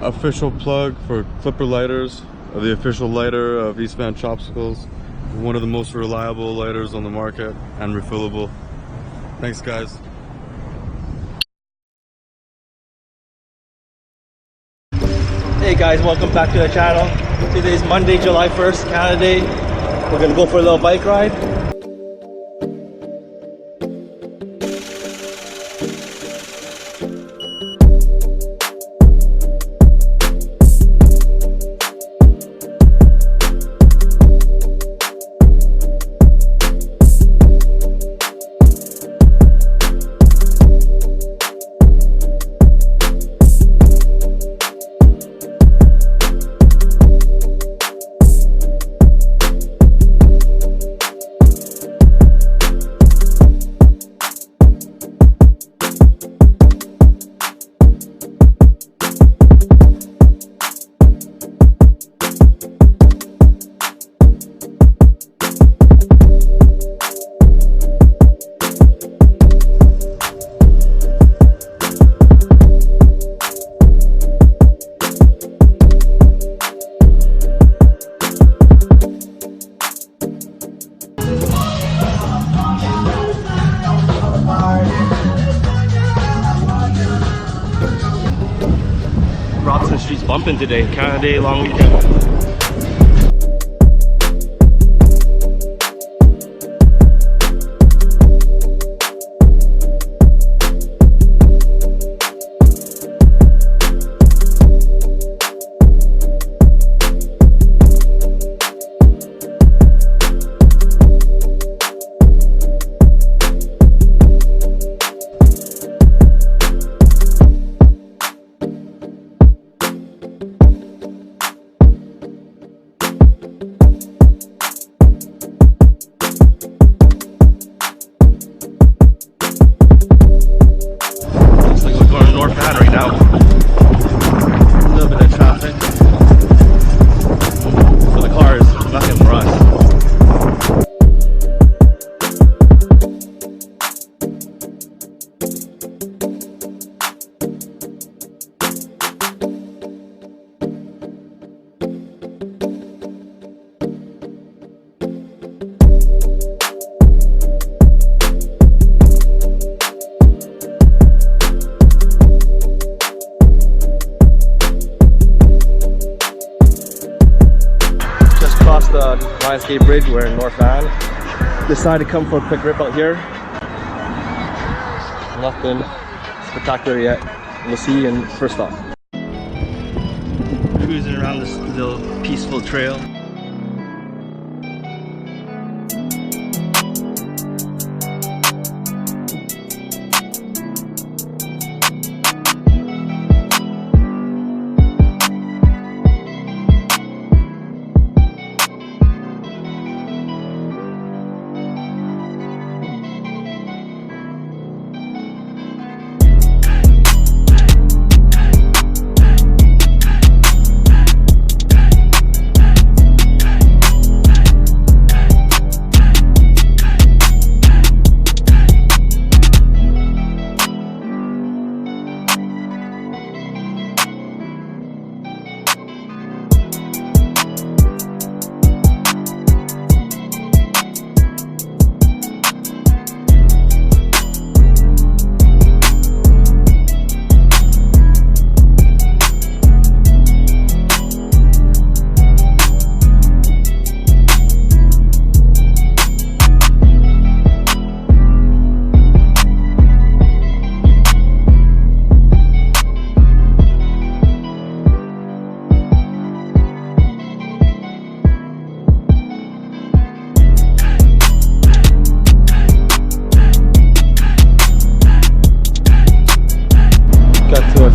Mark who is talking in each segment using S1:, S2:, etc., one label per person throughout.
S1: official plug for Clipper lighters, the official lighter of Eastman Chopsicles. One of the most reliable lighters on the market and refillable. Thanks, guys.
S2: Hey guys, welcome back to the channel. Today's Monday, July 1st, Canada Day. We're gonna go for a little bike ride. Robson Street's bumping today. Canada Day, long weekend. Right now, a little bit of traffic for the cars, nothing for us. The Lionsgate Bridge, we're in North Van. Decided to come for a quick rip out here. Nothing spectacular yet. We'll see you in first stop. Cruising around this little peaceful trail.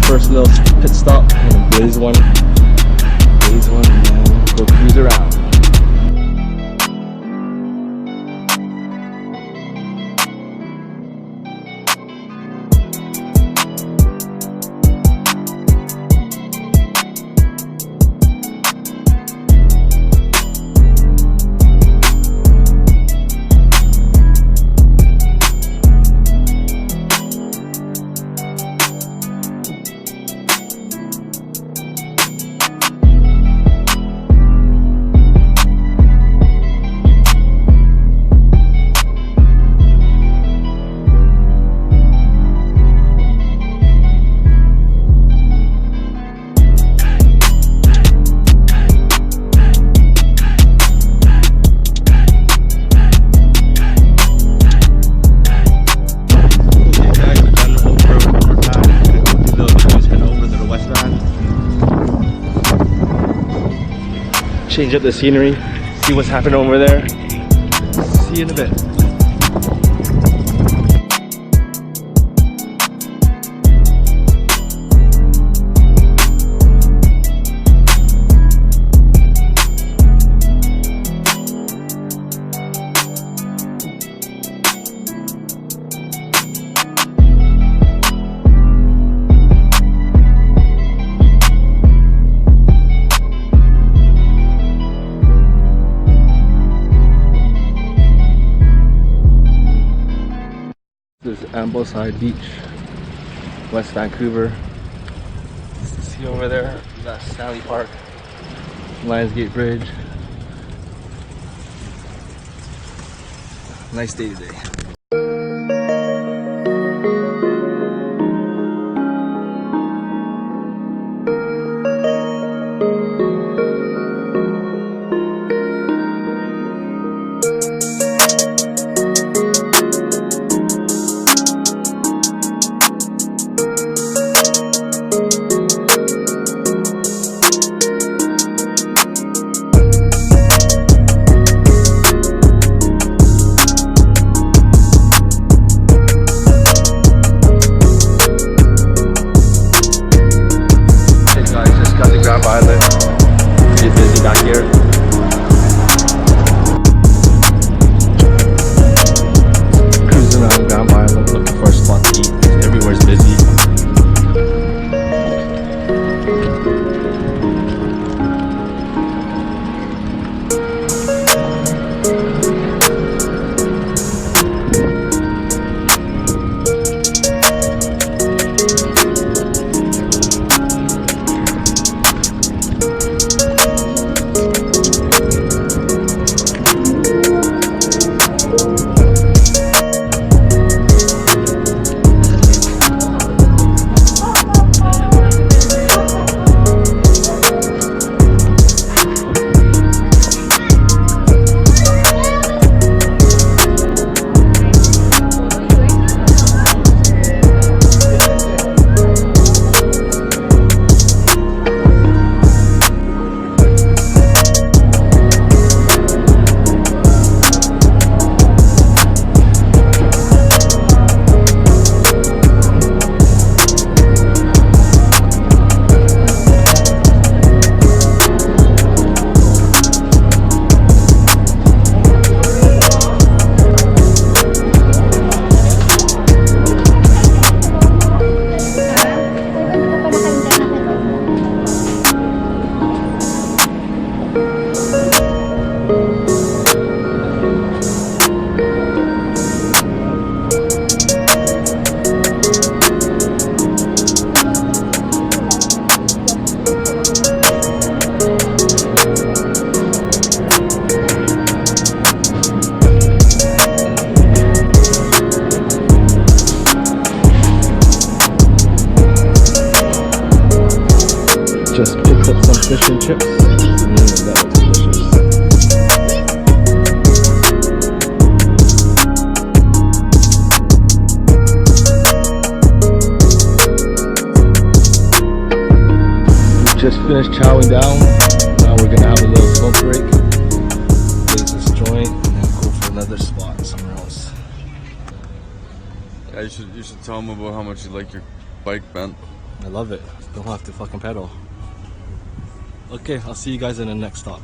S2: First little pit stop, and blaze one, and then go cruise around. change up the scenery, see what's happening over there. See you in a bit. This is Ambleside Beach, West Vancouver. See over there, that's Stanley Park, Lionsgate Bridge. Nice day today. Back here. Cruising around Grand Island looking for a spot to eat. Everywhere's busy. Just picked up some fish and chips. That looks delicious. We just finished chowing down. Now we're gonna have a little smoke break. Blaze this joint and then go for another spot somewhere else.
S1: Yeah, you should tell them about how much you like your bike bent.
S2: I love it. Don't have to fucking pedal. Okay, I'll see you guys in the next stop.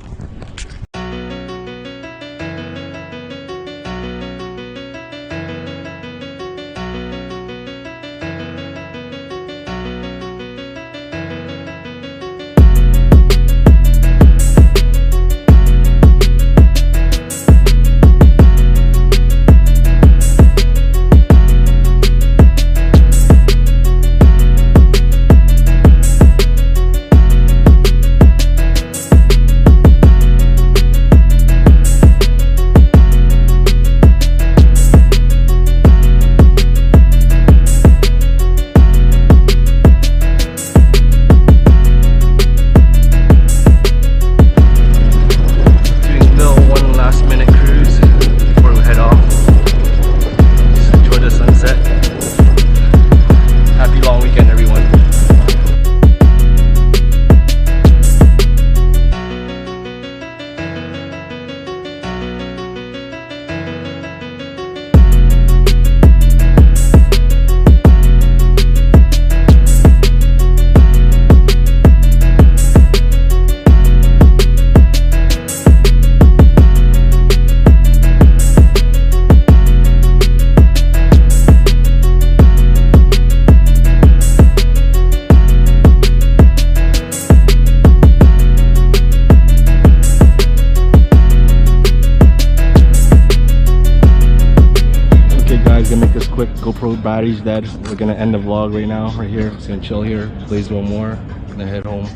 S2: gonna make this quick. GoPro battery's dead. We're gonna end the vlog right now, right here. Just gonna chill here. Blaze one more. Gonna head home.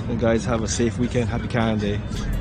S2: And guys, have a safe weekend. Happy Canada Day.